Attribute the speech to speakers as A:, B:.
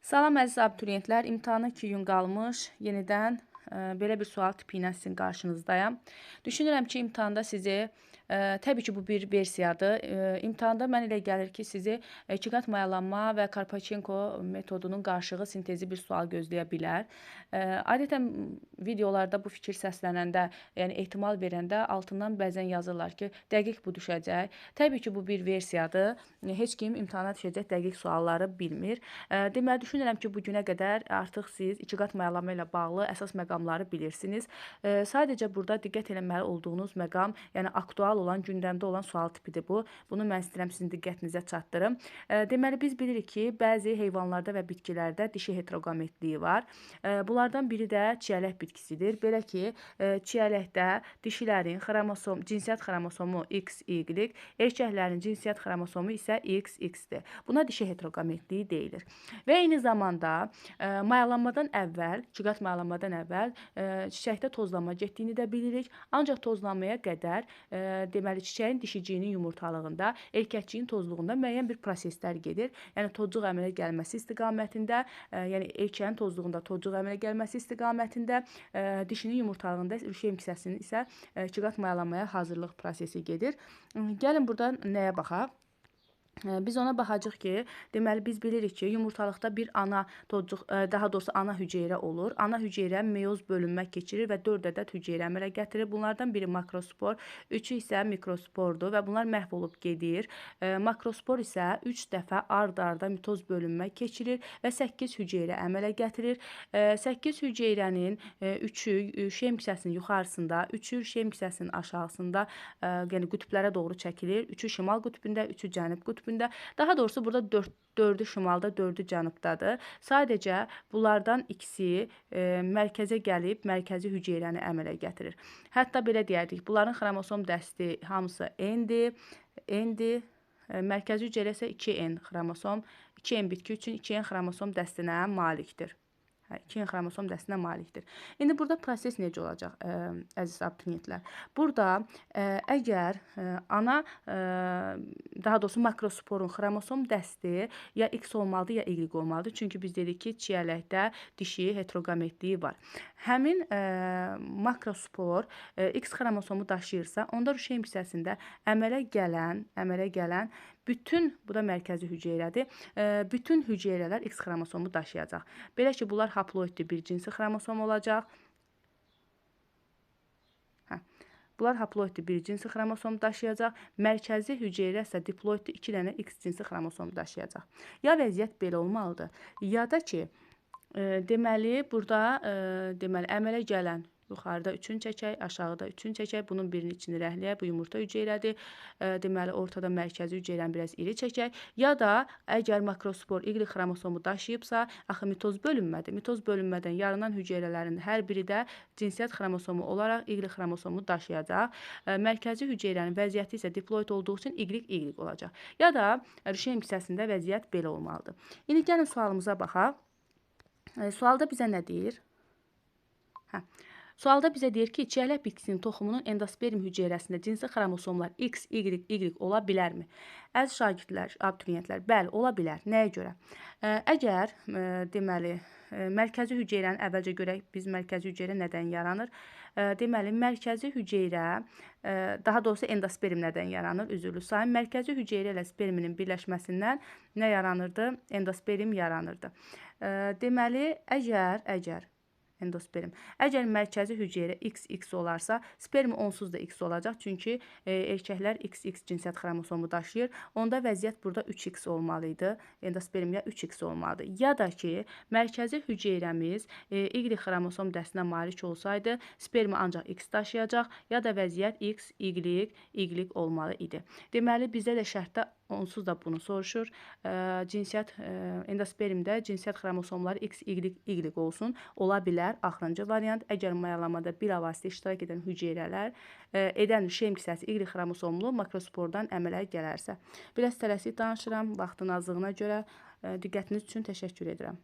A: Salam əziz abituriyentlər, imtahana 2 gün qalmış. Yenidən belə bir sual tipi ilə sizin qarşınızdayam. Düşünürəm ki, imtahanda sizi, təbii ki, bu bir versiyadır. İmtahanda mən elə gəlir ki, sizi ikiqat mayalanma və Karpachenko metodunun qarşılığı sintezi bir sual gözləyə bilər. Adətən videolarda bu fikir səslənəndə, yəni ehtimal verəndə altından bəzən yazırlar ki, dəqiq bu düşəcək. Təbii ki, bu bir versiyadır. Heç kim imtahana düşəcək dəqiq sualları bilmir. Deməli, düşünürəm ki, bu günə qədər artıq siz ikiqat mayalama ilə bağlı əsas məqamları bilirsiniz. Sadəcə burada diqqət eləməli olduğunuz məqam, yəni aktual olan, gündəmdə olan sual tipidir bu. Bunu mən istəyirəm sizin diqqətinizə çatdırım. Deməli, biz bilirik ki, bəzi heyvanlarda və bitkilərdə dişi heteroqametliyi var. Bunlardan biri də çiyələk bitkisidir. Belə ki, çiyələkdə dişilərin cinsiyyət xromosomu XY, erkəklərin cinsiyyət xromosomu isə XX-dir. Buna dişi heteroqametliyi deyilir. Və eyni zamanda mayalanmadan əvvəl, ikiqat mayalanmadan əvvəl çiçəkdə tozlanma getdiyini də bilirik. Ancaq tozlanmaya qədər deməli çiçəyin dişiciyinin yumurtalığında, erkəkciyin tozluğunda müəyyən bir proseslər gedir. Yəni tozcuq əmələ gəlməsi istiqamətində, yəni erkəyin tozluğunda tozcuq əmələ gəlməsi istiqamətində, dişinin yumurtalığında rüşeym kisəsinin isə ikiqat mayalanmaya hazırlıq prosesi gedir. Gəlin buradan nəyə baxaq? Biz ona baxacağıq ki, deməli biz bilirik ki, yumurtalıqda bir ana tozcuq, daha doğrusu ana hüceyrə olur. Ana hüceyrə meyoz bölünmə keçirir və 4 ədəd hüceyrə əmələ gətirir. Bunlardan biri makrospor, 3-ü isə mikrospordur və bunlar məhv olub gedir. Makrospor isə 3 dəfə ard-arda mitoz bölünmə keçirir və 8 hüceyrə əmələ gətirir. 8 hüceyrənin 3-ü şem kisəsinin yuxarısında, 3-ü şem kisəsinin aşağısında, yəni qütblərə doğru çəkilir. 3-ü şimal qütbündə, 3-ü cənub qütbündə. Daha doğrusu burada 4-ü şimalda, 4-ü cənubdadır. Sadəcə bunlardan ikisi mərkəzə gəlib mərkəzi hüceyrəni əmələ gətirir. Hətta belə deyərdik, bunların xromosom dəsti hamısı N-dir. Mərkəzi hüceyrə isə 2N xromosom, 2N bitki üçün 2N xromosom dəstinə malikdir. 2N xromosom dəstinə malikdir. İndi burada proses necə olacaq, əziz abituriyentlər? Burada əgər ana, daha doğrusu makrosporun xromosom dəsti ya X olmalıdır, ya Y olmalıdır. Çünki biz dedik ki, çiyələkdə dişi heteroqametliyi var. Həmin makrospor X xromosomu daşıyırsa, onda rüşeym hissəsində əmələ gələn bütün, bu da mərkəzi hüceyrədir, bütün hüceyrələr X xromosomu daşıyacaq. Belə ki, bunlar haploidli bir cinsi xromosom olacaq. Bunlar haploidli bir cinsi xromosom daşıyacaq. Mərkəzi hüceyrə isə diploidli 2 dənə X cinsi xromosom daşıyacaq. Ya vəziyyət belə olmalıdır, ya da ki, deməli, burada əmələ gələn yuxarıda 3-ünü çəkək, aşağıda 3-ünü çəkək. Bunun birinin içini rəhləyək. Bu yumurta hüceyrədir. Deməli, ortada mərkəzi hüceyrəni biraz iri çəkək. Ya da əgər makrospor Y xromosomu daşıyıbsa, axı mitoz bölünmədir. Mitoz bölünmədən yaranan hüceyrələrin hər biri də cinsiyyət xromosomu olaraq Y xromosomu daşıyacaq. Mərkəzi hüceyrənin vəziyyəti isə diploid olduğu üçün Y olacaq. Ya da rüşeym hissəsində vəziyyət belə olmalıdır. İndi gəlin sualımıza baxaq. Sualda bizə nə deyir? Sualda bizə deyir ki, çiyələk bitkisinin toxumunun endosperm hüceyrəsində cinsi xromosomlar X, Y ola bilərmi? Əziz şagirdlər, abituriyentlər, bəli, ola bilər. Nəyə görə? Əgər, deməli, mərkəzi hüceyrəni əvvəlcə görək, biz mərkəzi hüceyrə nədən yaranır? Deməli, mərkəzi hüceyrə, daha doğrusu endosperm nədən yaranır? Üzrlü sayın. Mərkəzi hüceyrə ilə sperminin birləşməsindən nə yaranırdı? Endosperm yaranırdı. Deməli, əgər Əgər mərkəzi hüceyrə XX olarsa, sperm onsuz da X olacaq. Çünki erkəklər XX cinsiyyət xromosomu daşıyır. Onda vəziyyət burada 3X olmalıydı. Endosperm ya 3X olmalıdır. Ya da ki, mərkəzi hüceyrəmiz Y xromosom dəstinə malik olsaydı, spermi ancaq X daşıyacaq, ya da vəziyyət X, Y olmalı idi. Deməli, bizdə də şərtdə onsuz da bunu soruşur. Endospermdə cinsiyyət xromosomları X, Y olsun. Ola bilər. Axırıncı variant, əgər mayalamada bilavasitə iştirak edən hüceyrələr edən rüşeym hissəsi Y xromosomlu makrospordan əmələ gələrsə. Biraz tələsik danışıram. Vaxtın azlığına görə diqqətiniz üçün təşəkkür edirəm.